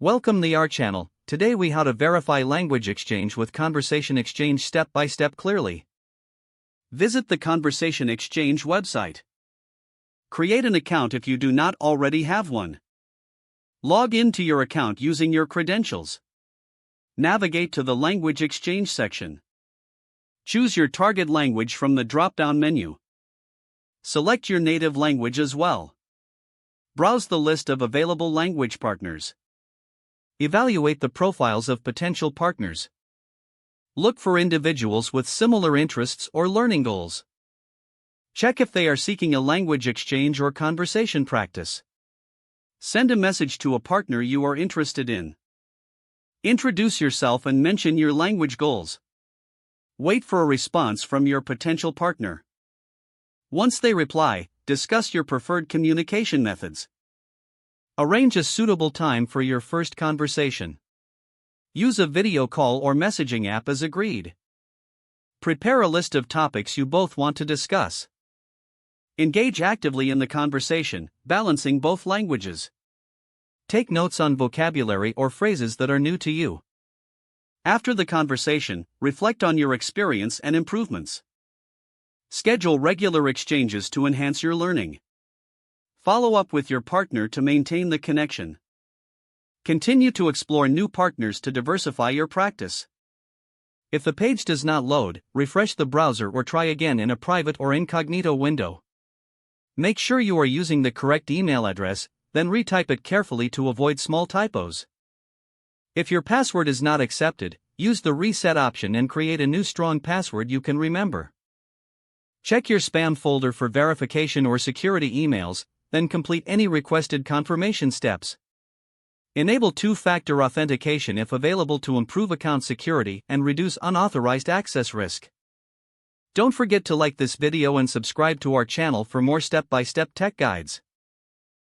Welcome to our channel. Today we how to verify language exchange with Conversation Exchange step by step clearly. Visit the Conversation Exchange website. Create an account if you do not already have one. Log into your account using your credentials. Navigate to the Language Exchange section. Choose your target language from the drop-down menu. Select your native language as well. Browse the list of available language partners. Evaluate the profiles of potential partners. Look for individuals with similar interests or learning goals. Check if they are seeking a language exchange or conversation practice. Send a message to a partner you are interested in. Introduce yourself and mention your language goals. Wait for a response from your potential partner. Once they reply, discuss your preferred communication methods. Arrange a suitable time for your first conversation. Use a video call or messaging app as agreed. Prepare a list of topics you both want to discuss. Engage actively in the conversation, balancing both languages. Take notes on vocabulary or phrases that are new to you. After the conversation, reflect on your experience and improvements. Schedule regular exchanges to enhance your learning. Follow up with your partner to maintain the connection. Continue to explore new partners to diversify your practice. If the page does not load, refresh the browser or try again in a private or incognito window. Make sure you are using the correct email address, then retype it carefully to avoid small typos. If your password is not accepted, use the reset option and create a new strong password you can remember. Check your spam folder for verification or security emails, then complete any requested confirmation steps. Enable two-factor authentication if available to improve account security and reduce unauthorized access risk. Don't forget to like this video and subscribe to our channel for more step-by-step tech guides.